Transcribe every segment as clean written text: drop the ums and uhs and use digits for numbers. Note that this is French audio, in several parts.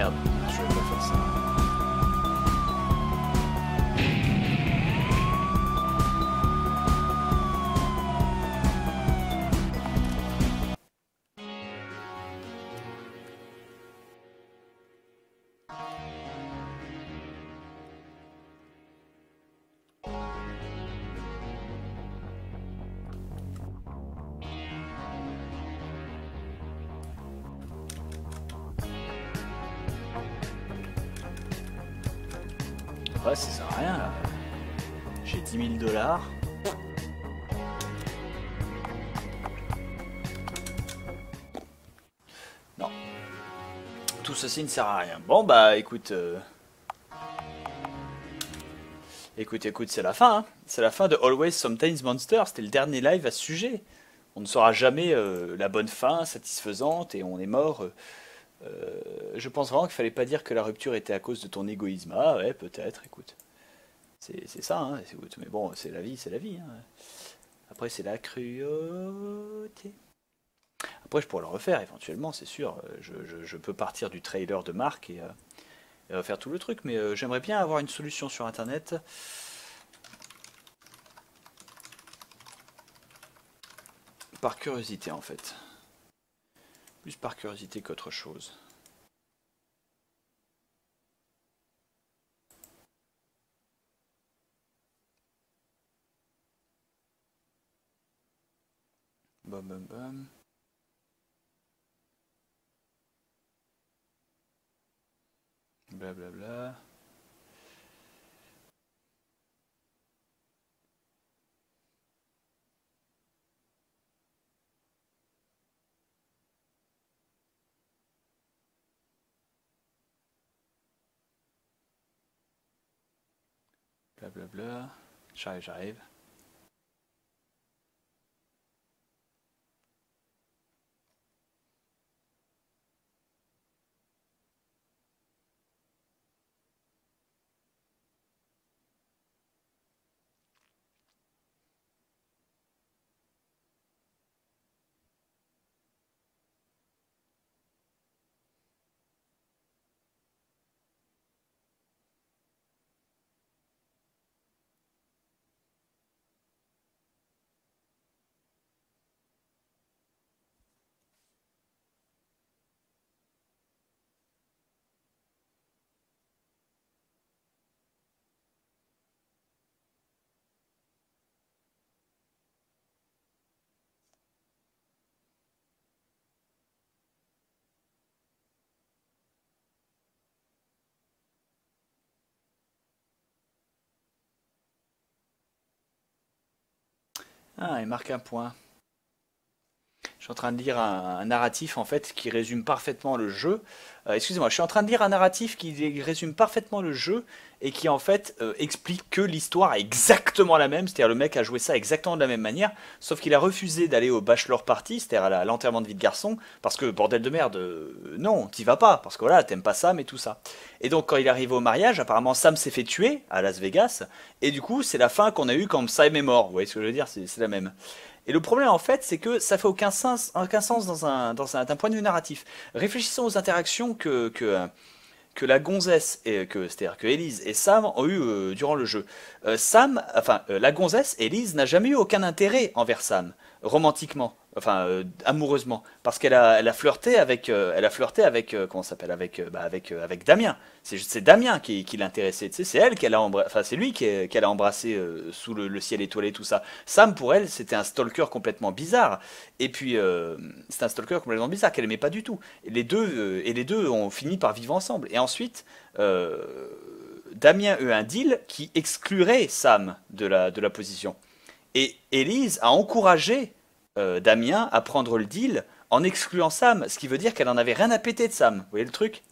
merde, je vais pas faire ça. Ouais, ça sert à rien là. J'ai 10 000 $. Non. Tout ceci ne sert à rien. Bon bah écoute. Écoute, c'est la fin. Hein. C'est la fin de Always Sometimes Monster. C'était le dernier live à ce sujet. On ne saura jamais la bonne fin, satisfaisante, et on est mort. Je pense vraiment qu'il fallait pas dire que la rupture était à cause de ton égoïsme. Ah ouais, peut-être, écoute. C'est ça, hein, écoute. Mais bon, c'est la vie, c'est la vie. Hein. Après, c'est la cruauté. Après, je pourrais le refaire éventuellement, c'est sûr. Je peux partir du trailer de Marc et refaire tout le truc, mais j'aimerais bien avoir une solution sur Internet. Par curiosité, en fait. Plus par curiosité qu'autre chose. Bam bam bam. Blablabla. Blablabla. J'arrive. Ah, il marque un point. Je suis en train de lire un narratif en fait qui résume parfaitement le jeu. Excusez-moi, je suis en train de lire un narratif qui résume parfaitement le jeu et qui en fait explique que l'histoire est exactement la même. C'est-à-dire le mec a joué ça exactement de la même manière, sauf qu'il a refusé d'aller au bachelor party, c'est-à-dire à l'enterrement de vie de garçon, parce que bordel de merde, non, t'y vas pas, parce que voilà, t'aimes pas Sam et tout ça. Et donc quand il est arrivé au mariage, apparemment Sam s'est fait tuer à Las Vegas, et du coup c'est la fin qu'on a eue quand Sam est mort. Vous voyez ce que je veux dire? C'est la même. Et le problème en fait, c'est que ça fait aucun sens d'un point de vue narratif. Réfléchissons aux interactions que la gonzesse, c'est-à-dire que Elise et Sam ont eu durant le jeu. La gonzesse, Elise, n'a jamais eu aucun intérêt envers Sam, romantiquement, amoureusement, parce elle a flirté avec, comment ça s'appelle, avec Damien. C'est Damien qui l'intéressait, tu sais, c'est elle qu'elle a embrassé, enfin c'est lui qu'elle a embrassé sous le ciel étoilé, tout ça. Sam, pour elle, c'était un stalker complètement bizarre, et puis c'est un stalker complètement bizarre qu'elle aimait pas du tout. Et les deux ont fini par vivre ensemble. Et ensuite, Damien eut un deal qui exclurait Sam de la position. Et Elise a encouragé Damien à prendre le deal en excluant Sam, ce qui veut dire qu'elle en avait rien à péter de Sam. Vous voyez le truc?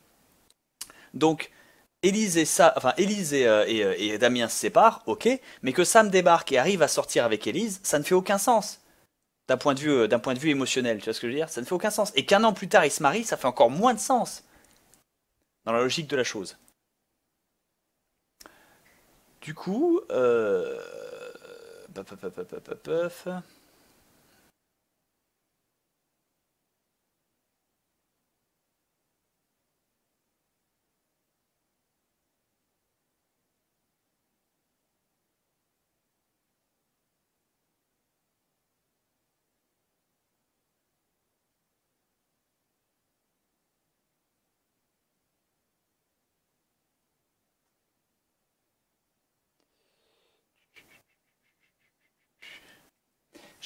Donc, Élise et Damien se séparent, ok, mais que Sam débarque et arrive à sortir avec Élise, ça ne fait aucun sens d'un point de vue émotionnel, tu vois ce que je veux dire? Ça ne fait aucun sens. Et qu'un an plus tard, il se marie, ça fait encore moins de sens dans la logique de la chose. Du coup, paf, paf, paf, paf, paf, paf.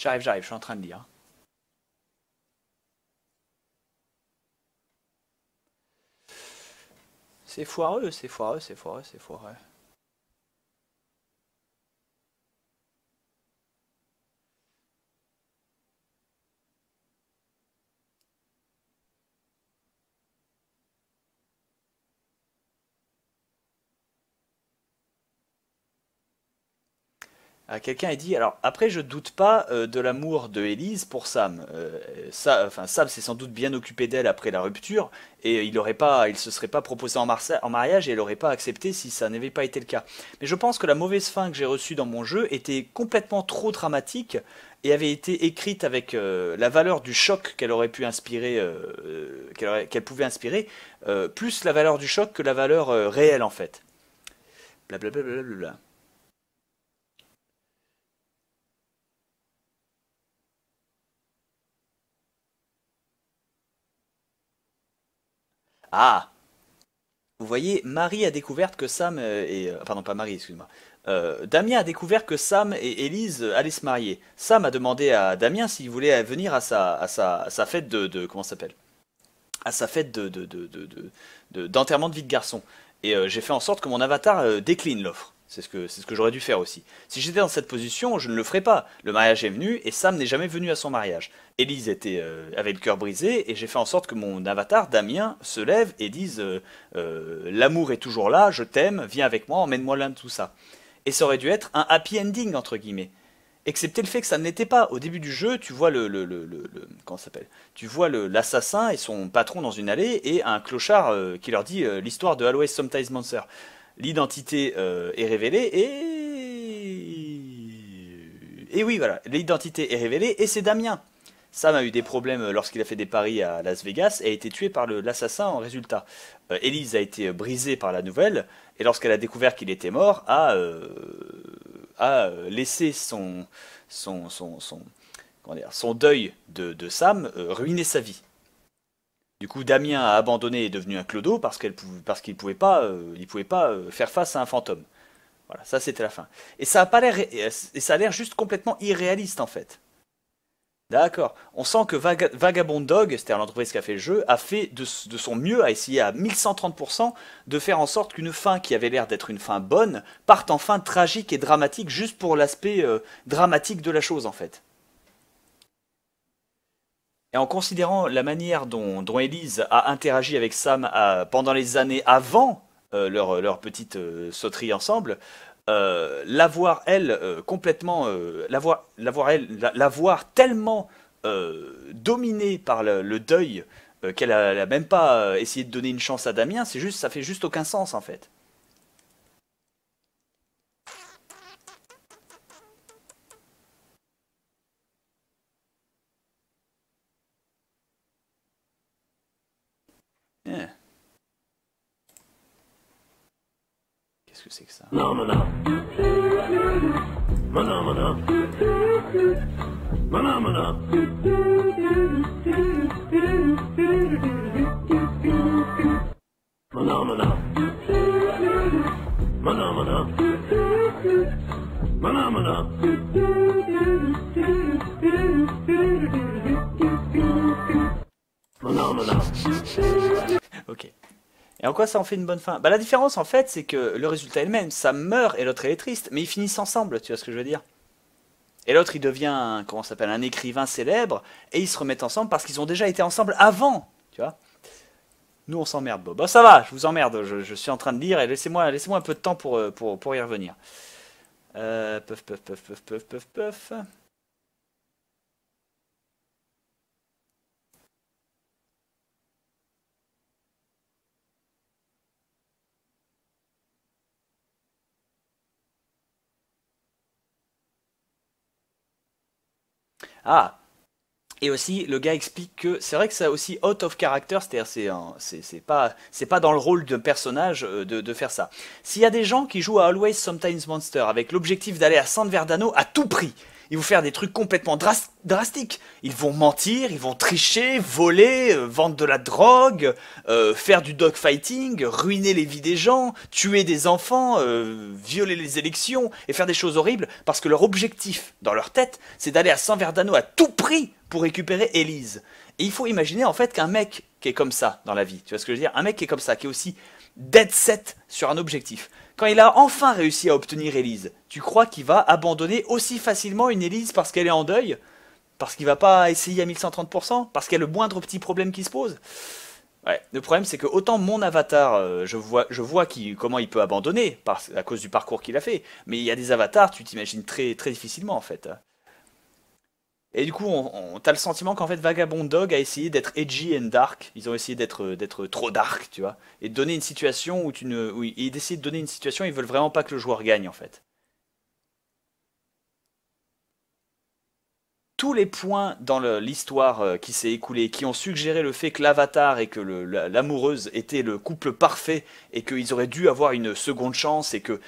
j'arrive, je suis en train de lire. C'est foireux, c'est foireux, c'est foireux, c'est foireux. Ah, quelqu'un a dit, alors après je doute pas de l'amour de Élise pour Sam. Enfin, Sam s'est sans doute bien occupé d'elle après la rupture et il se serait pas proposé en mariage et elle aurait pas accepté si ça n'avait pas été le cas. Mais je pense que la mauvaise fin que j'ai reçue dans mon jeu était complètement trop dramatique et avait été écrite avec la valeur du choc qu'elle aurait pu inspirer, qu'elle pouvait inspirer, plus la valeur du choc que la valeur réelle en fait. Blablabla. Ah! Vous voyez, Marie a découvert que Sam pardon, pas Marie, excuse-moi. Damien a découvert que Sam et Élise allaient se marier. Sam a demandé à Damien s'il voulait venir à sa fête comment ça s'appelle? À sa fête d'enterrement de vie de garçon. Et j'ai fait en sorte que mon avatar décline l'offre. C'est ce que j'aurais dû faire aussi. Si j'étais dans cette position, je ne le ferais pas. Le mariage est venu et Sam n'est jamais venu à son mariage. Élise avait le cœur brisé et j'ai fait en sorte que mon avatar, Damien, se lève et dise l'amour est toujours là, je t'aime, viens avec moi, emmène-moi loin de tout ça. Et ça aurait dû être un happy ending, entre guillemets. Excepté le fait que ça ne l'était pas. Au début du jeu, tu vois comment ça s'appelle? Tu vois l'assassin et son patron dans une allée et un clochard qui leur dit l'histoire de Always Sometimes Monster. L'identité est révélée et oui voilà, l'identité est révélée et c'est Damien. Sam a eu des problèmes lorsqu'il a fait des paris à Las Vegas et a été tué par l'assassin en résultat. Elise a été brisée par la nouvelle et lorsqu'elle a découvert qu'il était mort, a laissé comment dire, son deuil de Sam ruiner sa vie. Du coup, Damien a abandonné et est devenu un clodo parce qu'il pouvait pas faire face à un fantôme. Voilà, ça c'était la fin. Et ça a pas l'air, et ça a l'air juste complètement irréaliste en fait. D'accord. On sent que Vagabond Dog, c'est-à-dire l'entreprise qui a fait le jeu, a fait de son mieux, a essayé à 1130% de faire en sorte qu'une fin qui avait l'air d'être une fin bonne parte en fin tragique et dramatique juste pour l'aspect dramatique de la chose en fait. Et en considérant la manière dont Elise a interagi avec Sam pendant les années avant leur petite sauterie ensemble, l'avoir elle complètement, l'avoir tellement dominée par le deuil elle a même pas essayé de donner une chance à Damien, ça fait juste aucun sens en fait. Eh, qu'est-ce que c'est que ça? Phenomena. Phenomena. Phenomena. Phenomena. Phenomena. Phenomena. Phenomena. Ok. Et en quoi ça en fait une bonne fin? Bah la différence en fait c'est que le résultat est le même, ça meurt et l'autre elle est triste, mais ils finissent ensemble, tu vois ce que je veux dire? Et l'autre il devient comment ça s'appelle, un écrivain célèbre, et ils se remettent ensemble parce qu'ils ont déjà été ensemble avant, tu vois? Nous on s'emmerde, Bob. Bah ça va, je vous emmerde, je suis en train de lire et laissez-moi un peu de temps pour y revenir. Puff, puff, puff, puff, puff, puff, puff. Ah, et aussi, le gars explique que c'est vrai que c'est aussi out of character, c'est-à-dire c'est pas dans le rôle d'un personnage de faire ça. S'il y a des gens qui jouent à Always Sometimes Monster avec l'objectif d'aller à San Verdano à tout prix, Ils vont faire des trucs complètement drastiques. Ils vont mentir, ils vont tricher, voler, vendre de la drogue, faire du dogfighting, ruiner les vies des gens, tuer des enfants, violer les élections et faire des choses horribles parce que leur objectif dans leur tête, c'est d'aller à San Verdano à tout prix pour récupérer Élise. Et il faut imaginer en fait qu'un mec qui est comme ça dans la vie, tu vois ce que je veux dire? Un mec qui est comme ça, qui est aussi dead set sur un objectif. Quand il a enfin réussi à obtenir Élise, tu crois qu'il va abandonner aussi facilement une Élise parce qu'elle est en deuil? Parce qu'il va pas essayer à 1130%? Parce qu'il y a le moindre petit problème qui se pose? Ouais, le problème c'est que autant mon avatar, je vois comment il peut abandonner à cause du parcours qu'il a fait, mais il y a des avatars, tu t'imagines très, très difficilement en fait. Et du coup, t'as le sentiment qu'en fait Vagabond Dog a essayé d'être edgy and dark. Ils ont essayé d'être trop dark, tu vois, et de donner une situation et d'essayer de donner une situation. Ils veulent vraiment pas que le joueur gagne en fait. Tous les points dans l'histoire qui s'est écoulée, qui ont suggéré le fait que l'avatar et que l'amoureuse étaient le couple parfait et qu'ils auraient dû avoir une seconde chance et que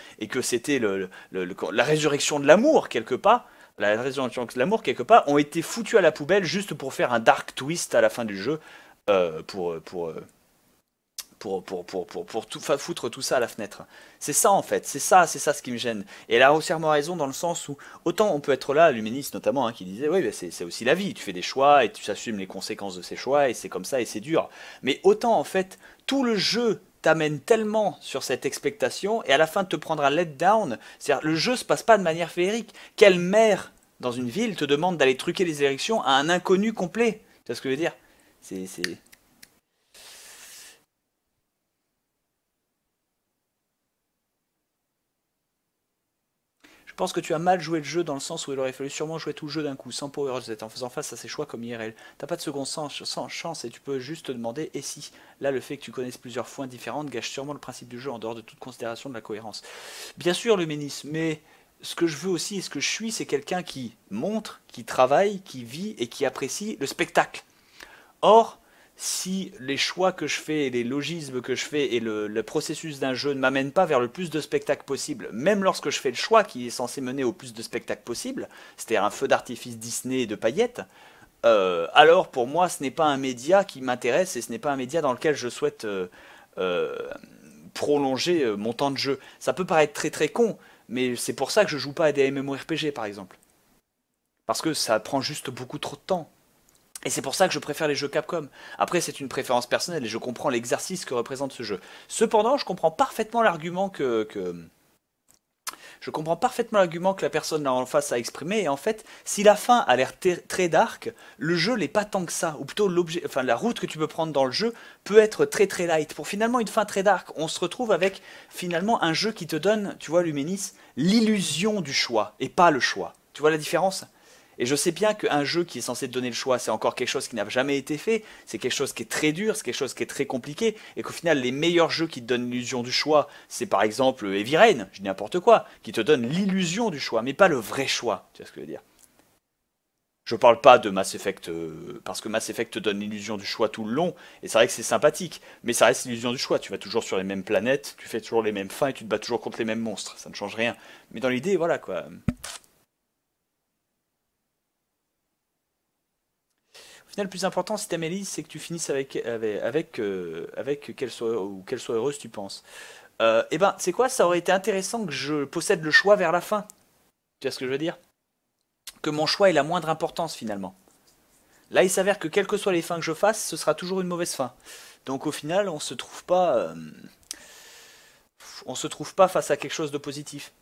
c'était la résurrection de l'amour quelque part, la résurrection de l'amour quelque part, ont été foutus à la poubelle juste pour faire un dark twist à la fin du jeu, euh, pour, pour, euh, pour tout, foutre tout ça à la fenêtre. C'est ça en fait, c'est ça ce qui me gêne. Et elle a entièrement raison dans le sens où, autant on peut être là, l'humaniste notamment, hein, qui disait, oui, bah, c'est aussi la vie, tu fais des choix et tu assumes les conséquences de ces choix et c'est comme ça et c'est dur. Mais autant en fait, tout le jeu t'amène tellement sur cette expectation et à la fin de te prendre un letdown, c'est-à-dire le jeu se passe pas de manière féerique. Quelle mère dans une ville te demande d'aller truquer les élections à un inconnu complet? Tu vois ce que je veux dire? C'est... Je pense que tu as mal joué le jeu dans le sens où il aurait fallu sûrement jouer tout le jeu d'un coup, sans power reset, en faisant face à ses choix comme IRL. T'as pas de second sens, sans chance et tu peux juste te demander et si. Là, le fait que tu connaisses plusieurs points différents gâche sûrement le principe du jeu en dehors de toute considération de la cohérence. Bien sûr, l'humanisme, mais ce que je veux aussi et ce que je suis, c'est quelqu'un qui montre, qui travaille, qui vit et qui apprécie le spectacle. Or, si les choix que je fais, les logismes que je fais et le processus d'un jeu ne m'amènent pas vers le plus de spectacles possible, même lorsque je fais le choix qui est censé mener au plus de spectacles possible, c'est-à-dire un feu d'artifice Disney et de paillettes, alors pour moi ce n'est pas un média qui m'intéresse et ce n'est pas un média dans lequel je souhaite euh, prolonger mon temps de jeu. Ça peut paraître très très con, mais c'est pour ça que je joue pas à des MMORPG par exemple. Parce que ça prend juste beaucoup trop de temps. Et c'est pour ça que je préfère les jeux Capcom. Après, c'est une préférence personnelle et je comprends l'exercice que représente ce jeu. Cependant, je comprends parfaitement l'argument je comprends parfaitement l'argument que la personne là en face a exprimé. Et en fait, si la fin a l'air très dark, le jeu n'est pas tant que ça. Ou plutôt l'objet, enfin la route que tu peux prendre dans le jeu peut être très très light. Pour finalement une fin très dark, on se retrouve avec finalement un jeu qui te donne, tu vois, Luménis, l'illusion du choix et pas le choix. Tu vois la différence? Et je sais bien qu'un jeu qui est censé te donner le choix, c'est encore quelque chose qui n'a jamais été fait, c'est quelque chose qui est très dur, c'est quelque chose qui est très compliqué, et qu'au final, les meilleurs jeux qui te donnent l'illusion du choix, c'est par exemple Heavy Rain, je dis n'importe quoi, qui te donne l'illusion du choix, mais pas le vrai choix, tu vois ce que je veux dire. Je parle pas de Mass Effect, parce que Mass Effect te donne l'illusion du choix tout le long, et c'est vrai que c'est sympathique, mais ça reste l'illusion du choix, tu vas toujours sur les mêmes planètes, tu fais toujours les mêmes fins, et tu te bats toujours contre les mêmes monstres, ça ne change rien. Mais dans l'idée, voilà quoi. Au final, le plus important, si t'aimes Elise, c'est que tu finisses avec qu'elle soit heureuse, tu penses. Eh ben, c'est quoi? Ça aurait été intéressant que je possède le choix vers la fin. Tu vois ce que je veux dire? Que mon choix ait la moindre importance finalement. Là, il s'avère que quelles que soient les fins que je fasse, ce sera toujours une mauvaise fin. Donc au final, on se trouve pas face à quelque chose de positif.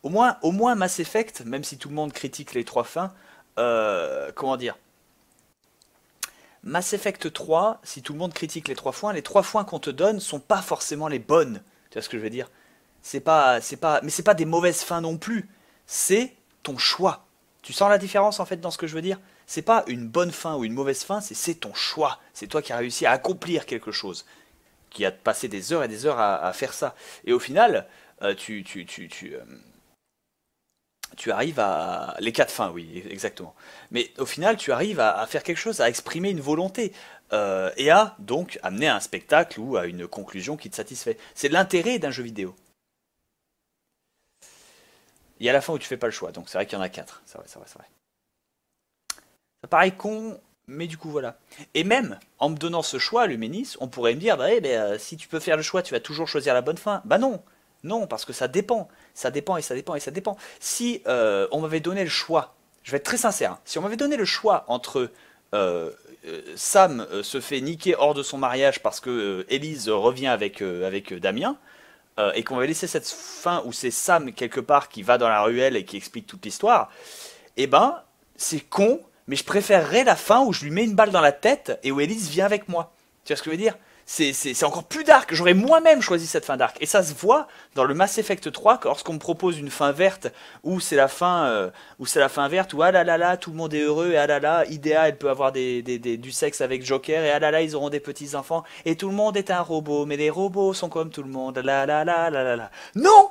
Au moins Mass Effect, même si tout le monde critique les trois fins, comment dire? Mass Effect 3, si tout le monde critique les trois fins qu'on te donne sont pas forcément les bonnes. Tu vois ce que je veux dire? Mais c'est pas des mauvaises fins non plus. C'est ton choix. Tu sens la différence en fait dans ce que je veux dire? C'est pas une bonne fin ou une mauvaise fin, c'est ton choix. C'est toi qui as réussi à accomplir quelque chose, qui a passé des heures et des heures à faire ça. Et au final, tu arrives à... Les quatre fins, oui, exactement. Mais au final, tu arrives à faire quelque chose, à exprimer une volonté, et à donc amener à un spectacle ou à une conclusion qui te satisfait. C'est l'intérêt d'un jeu vidéo. Il y a la fin où tu fais pas le choix, donc c'est vrai qu'il y en a 4. C'est vrai, c'est vrai, c'est vrai. Ça paraît con, mais du coup voilà. Et même, en me donnant ce choix, Luménis, on pourrait me dire, bah, si tu peux faire le choix, tu vas toujours choisir la bonne fin. Bah non, non, parce que ça dépend. Ça dépend et ça dépend et ça dépend. Si on m'avait donné le choix, je vais être très sincère, hein, si on m'avait donné le choix entre Sam se fait niquer hors de son mariage parce que Élise revient avec Damien, et qu'on m'avait laissé cette fin où c'est Sam quelque part qui va dans la ruelle et qui explique toute l'histoire, eh ben, c'est con, mais je préférerais la fin où je lui mets une balle dans la tête et où Elise vient avec moi. Tu vois ce que je veux dire? C'est encore plus dark. J'aurais moi-même choisi cette fin dark. Et ça se voit dans le Mass Effect 3, que lorsqu'on me propose une fin verte, où c'est la fin, verte, où ah là là là, tout le monde est heureux, et ah là là, Idea, elle peut avoir du sexe avec Joker, et ah là là, ils auront des petits-enfants, et tout le monde est un robot, mais les robots sont comme tout le monde, là là là là là là. Non!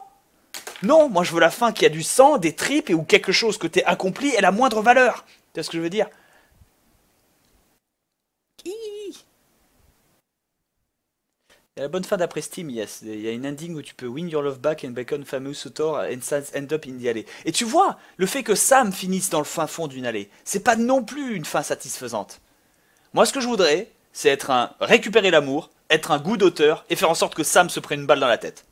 Non, moi je veux la fin qui a du sang, des tripes et où quelque chose que t'es accompli est la moindre valeur. Tu vois ce que je veux dire? Il y a la bonne fin d'après Steam, yes. Il y a une ending où tu peux win your love back and become famous author and end up in the alley. Et tu vois, le fait que Sam finisse dans le fin fond d'une allée, c'est pas non plus une fin satisfaisante. Moi ce que je voudrais, c'est récupérer l'amour, être un goût d'auteur et faire en sorte que Sam se prenne une balle dans la tête.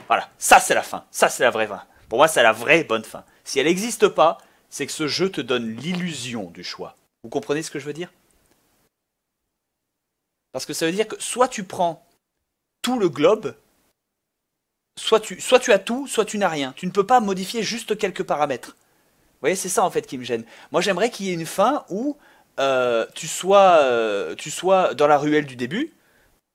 Voilà, ça c'est la fin, ça c'est la vraie fin. Pour moi c'est la vraie bonne fin. Si elle n'existe pas, c'est que ce jeu te donne l'illusion du choix. Vous comprenez ce que je veux dire? Parce que ça veut dire que soit tu prends tout le globe, soit tu as tout, soit tu n'as rien. Tu ne peux pas modifier juste quelques paramètres. Vous voyez, c'est ça en fait qui me gêne. Moi j'aimerais qu'il y ait une fin où tu sois dans la ruelle du début,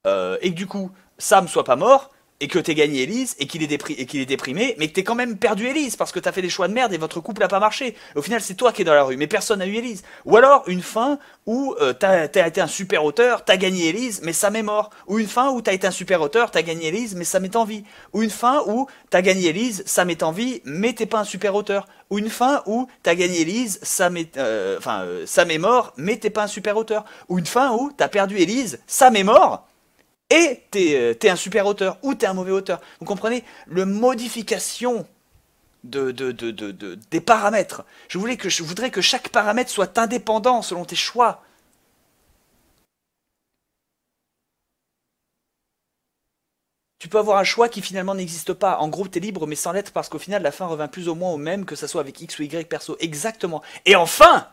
et que du coup Sam soit pas mort et que t'aies gagné Elise et qu'il est déprimé, mais que t'aies quand même perdu Elise parce que t'as fait des choix de merde et votre couple a pas marché. Au final, c'est toi qui es dans la rue, mais personne n'a eu Elise. Ou alors une fin où t'as été un super auteur, t'as gagné Elise, mais Sam est mort. Ou une fin où t'as été un super auteur, t'as gagné Elise, mais Sam est en vie. Ou une fin où t'as gagné Elise, Sam est en vie, mais t'es pas un super auteur. Ou une fin où t'as gagné Elise, Sam est mort, mais t'es pas un super auteur. Ou une fin où t'as perdu Elise, Sam est mort, et t'es un super auteur ou t'es un mauvais auteur. Vous comprenez? Le modification des paramètres. Je voudrais que chaque paramètre soit indépendant selon tes choix. Tu peux avoir un choix qui finalement n'existe pas. En gros, t'es libre mais sans l'être parce qu'au final, la fin revient plus ou moins au même que ça soit avec X ou Y perso. Exactement. Et enfin,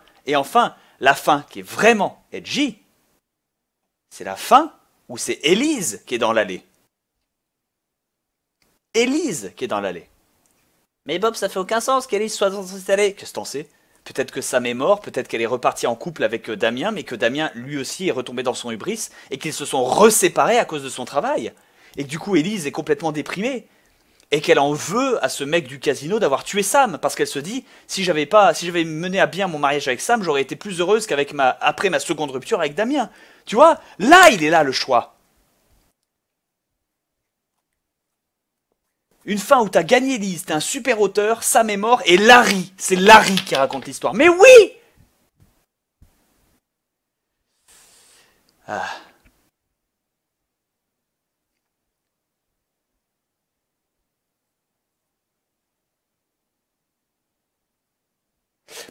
la fin qui est vraiment edgy, c'est la fin où c'est Élise qui est dans l'allée. Élise qui est dans l'allée. Mais Bob, ça fait aucun sens qu'Elise soit dans cette allée. Qu'est-ce que t'en sais? Peut-être que Sam est mort, peut-être qu'elle est repartie en couple avec Damien, mais que Damien lui aussi est retombé dans son hubris et qu'ils se sont reséparés à cause de son travail. Et que du coup, Elise est complètement déprimée et qu'elle en veut à ce mec du casino d'avoir tué Sam parce qu'elle se dit si j'avais mené à bien mon mariage avec Sam, j'aurais été plus heureuse après ma seconde rupture avec Damien. Tu vois, là il est là le choix. Une fin où t'as gagné Lise, t'es un super auteur, Sam est mort, et Larry, c'est Larry qui raconte l'histoire. Mais oui! Ah.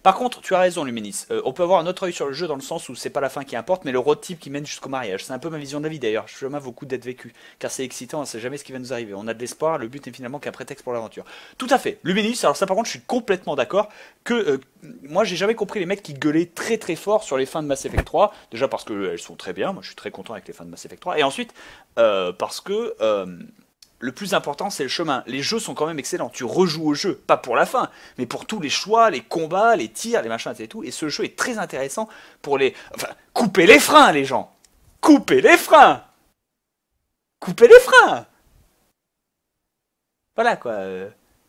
Par contre, tu as raison, Luminis. On peut avoir un autre œil sur le jeu dans le sens où c'est pas la fin qui importe, mais le road trip qui mène jusqu'au mariage. C'est un peu ma vision de la vie d'ailleurs. Je m'avoue beaucoup d'être vécu, car c'est excitant, on sait jamais ce qui va nous arriver. On a de l'espoir, le but est finalement qu'un prétexte pour l'aventure. Tout à fait. Luminis, alors ça par contre, je suis complètement d'accord que moi j'ai jamais compris les mecs qui gueulaient très très fort sur les fins de Mass Effect 3. Déjà parce qu'elles sont très bien, moi je suis très content avec les fins de Mass Effect 3. Et ensuite, parce que le plus important, c'est le chemin. Les jeux sont quand même excellents. Tu rejoues au jeu, pas pour la fin, mais pour tous les choix, les combats, les tirs, les machins et tout. Et ce jeu est très intéressant pour les... Enfin, coupez les freins, les gens. Coupez les freins. Coupez les freins. Voilà quoi.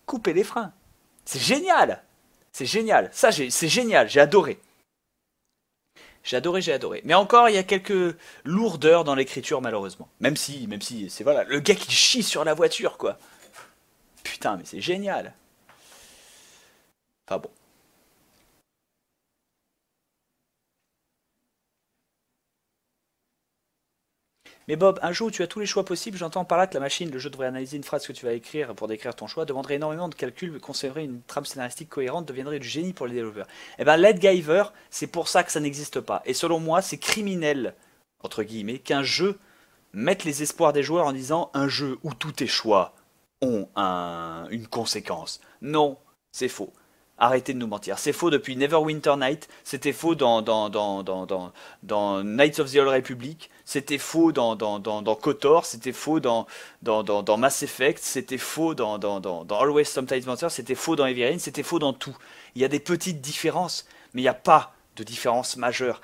Coupez les freins. C'est génial. C'est génial. C'est génial. J'ai adoré. J'ai adoré, j'ai adoré. Mais encore, il y a quelques lourdeurs dans l'écriture, malheureusement. Même si, c'est voilà, le gars qui chie sur la voiture, quoi. Putain, mais c'est génial. Enfin bon. Mais Bob, un jeu où tu as tous les choix possibles, j'entends par là que la machine, le jeu devrait analyser une phrase que tu vas écrire pour décrire ton choix, demanderait énormément de calculs, conserverait une trame scénaristique cohérente, deviendrait du génie pour les développeurs. Eh ben, Letgiver, c'est pour ça que ça n'existe pas. Et selon moi, c'est criminel, entre guillemets, qu'un jeu mette les espoirs des joueurs en disant un jeu où tous tes choix ont une conséquence. Non, c'est faux. Arrêtez de nous mentir. C'est faux depuis Neverwinter Night. C'était faux dans Knights of the Old Republic. C'était faux dans KOTOR. C'était faux dans Mass Effect. C'était faux dans Always Sometimes Monsters. C'était faux dans Heavy Rain. C'était faux dans tout. Il y a des petites différences, mais il n'y a pas de différence majeure.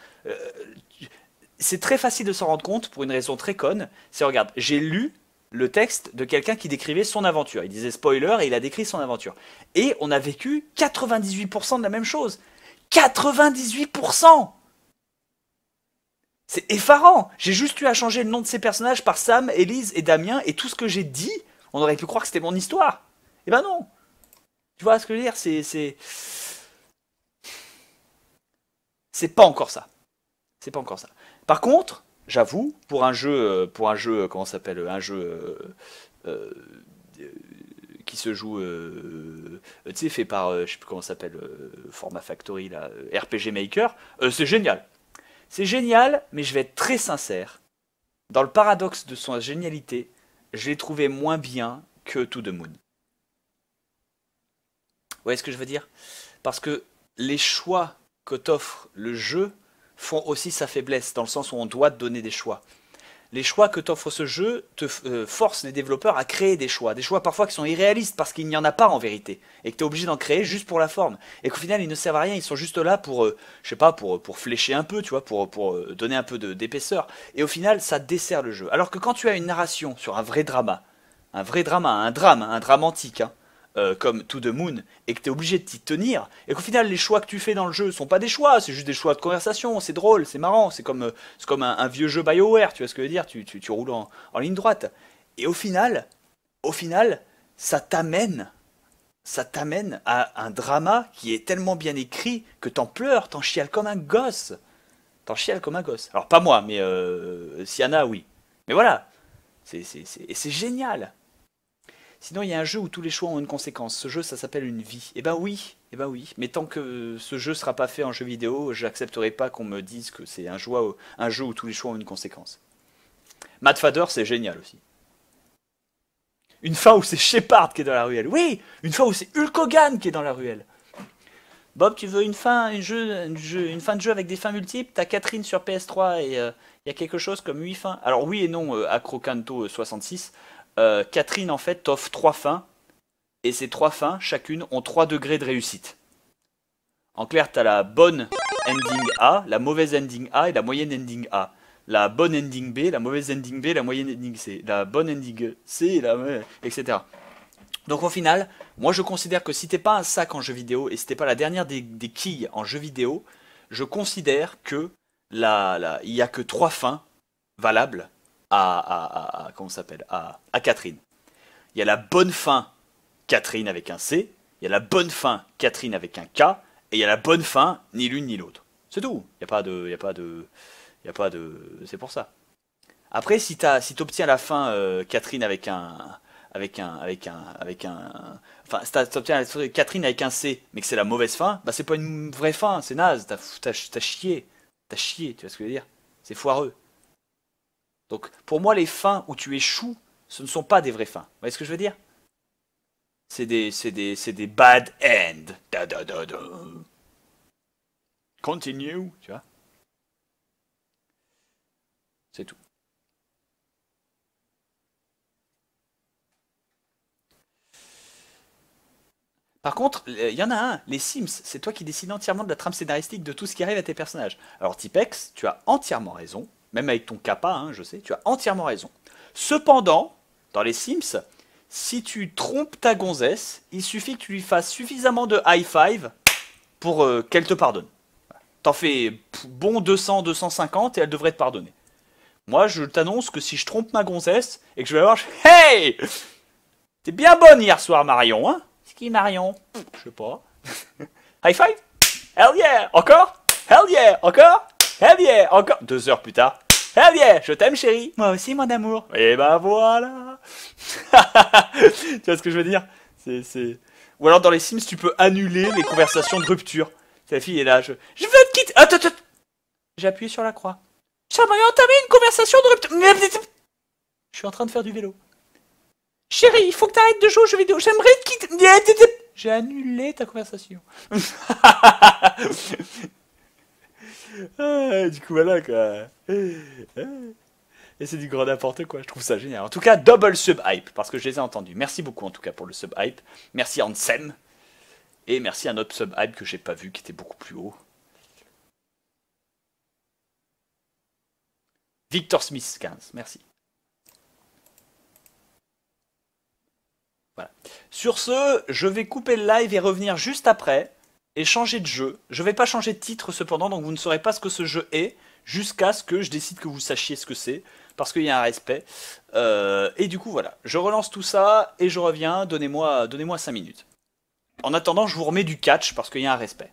C'est très facile de s'en rendre compte pour une raison très conne. C'est, regarde, j'ai lu le texte de quelqu'un qui décrivait son aventure. Il disait spoiler et il a décrit son aventure. Et on a vécu 98% de la même chose. 98%. C'est effarant. J'ai juste eu à changer le nom de ces personnages par Sam, Elise et Damien, et tout ce que j'ai dit, on aurait pu croire que c'était mon histoire. Eh ben non. Tu vois ce que je veux dire? C'est pas encore ça. C'est pas encore ça. Par contre, j'avoue, comment ça s'appelle, un jeu qui se joue, tu sais, fait par, je sais plus comment ça s'appelle, Format Factory, là, RPG Maker, c'est génial. C'est génial, mais je vais être très sincère. Dans le paradoxe de son génialité, je l'ai trouvé moins bien que To The Moon. Vous voyez ce que je veux dire? Parce que les choix que t'offre le jeu font aussi sa faiblesse, dans le sens où on doit te donner des choix. Les choix que t'offre ce jeu te forcent les développeurs à créer des choix parfois qui sont irréalistes parce qu'il n'y en a pas en vérité, et que tu es obligé d'en créer juste pour la forme, et qu'au final ils ne servent à rien, ils sont juste là pour, je sais pas, pour flécher un peu, tu vois, pour donner un peu d'épaisseur, et au final ça dessert le jeu. Alors que quand tu as une narration sur un drame antique, hein, comme To The Moon, et que tu es obligé de t'y tenir, et qu'au final les choix que tu fais dans le jeu sont pas des choix, c'est juste des choix de conversation, c'est drôle, c'est marrant, c'est comme un vieux jeu BioWare, tu vois ce que je veux dire, tu roules en ligne droite. Et au final, ça t'amène à un drama qui est tellement bien écrit que t'en pleures, t'en chiales comme un gosse. T'en chiales comme un gosse. Alors pas moi, mais Siana, oui. Mais voilà, et c'est génial. Sinon, il y a un jeu où tous les choix ont une conséquence. Ce jeu, ça s'appelle une vie. Eh ben oui, eh ben oui. Mais tant que ce jeu sera pas fait en jeu vidéo, j'accepterai pas qu'on me dise que c'est un jeu où tous les choix ont une conséquence. Mad Father, c'est génial aussi. Une fin où c'est Shepard qui est dans la ruelle. Oui, une fin où c'est Hulk Hogan qui est dans la ruelle. Bob, tu veux une fin de jeu avec des fins multiples? T'as Catherine sur PS3 et il y a quelque chose comme 8 fins. Alors oui et non, Acrocanto 66. Catherine en fait t'offre 3 fins, et ces 3 fins, chacune, ont 3 degrés de réussite. En clair, t'as la bonne ending A, la mauvaise ending A et la moyenne ending A. La bonne ending B, la mauvaise ending B, la moyenne ending C. La bonne ending C, etc. Donc au final, moi je considère que si t'es pas un sac en jeu vidéo, et si t'es pas la dernière des quilles en jeu vidéo, je considère que il y a que 3 fins valables comment ça s'appelle, à Catherine. Il y a la bonne fin Catherine avec un C, il y a la bonne fin Catherine avec un K, et il y a la bonne fin ni l'une ni l'autre. C'est tout. Il y a pas de, c'est pour ça. Après, si t'obtiens la fin Catherine enfin, si t'obtiens Catherine avec un C, mais que c'est la mauvaise fin, bah c'est pas une vraie fin, c'est naze. T'as chié, tu vois ce que je veux dire? C'est foireux. Donc, pour moi, les fins où tu échoues, ce ne sont pas des vraies fins. Vous voyez ce que je veux dire? C'est des bad end. Da, da, da, da. Continue, tu vois? C'est tout. Par contre, il y en a un, les Sims, c'est toi qui décides entièrement de la trame scénaristique de tout ce qui arrive à tes personnages. Alors Tipex, tu as entièrement raison, même avec ton kappa, hein, je sais, tu as entièrement raison. Cependant, dans les Sims, si tu trompes ta gonzesse, il suffit que tu lui fasses suffisamment de high five pour qu'elle te pardonne. T'en fais bon 200, 250 et elle devrait te pardonner. Moi, je t'annonce que si je trompe ma gonzesse et que je vais la voir, hey, t'es bien bonne hier soir, Marion, hein? C'est qui Marion? Je sais pas. High five? Hell yeah! Encore? Hell yeah! Encore? Hell yeah! Encore? 2 heures plus tard. Eh bien, je t'aime chérie. Moi aussi mon amour. Et ben voilà. Tu vois ce que je veux dire? C'est... Ou alors dans les Sims, tu peux annuler les conversations de rupture. Ta fille est là, je veux te quitter. Attends, attends. J'ai appuyé sur la croix. J'aimerais entamer une conversation de rupture. Je suis en train de faire du vélo. Chérie, il faut que t'arrêtes de jouer aux jeux vidéo. J'aimerais te quitter. J'ai annulé ta conversation. Ah, du coup, voilà quoi. Et c'est du grand n'importe quoi, je trouve ça génial. En tout cas, double sub hype, parce que je les ai entendus. Merci beaucoup en tout cas pour le sub hype. Merci Ansem. Et merci à un autre sub hype que j'ai pas vu, qui était beaucoup plus haut. Victor Smith 15, merci. Voilà. Sur ce, je vais couper le live et revenir juste après et changer de jeu. Je vais pas changer de titre cependant, donc vous ne saurez pas ce que ce jeu est jusqu'à ce que je décide que vous sachiez ce que c'est, parce qu'il y a un respect. Et du coup, voilà. Je relance tout ça et je reviens. Donnez-moi 5 minutes. En attendant, je vous remets du catch parce qu'il y a un respect.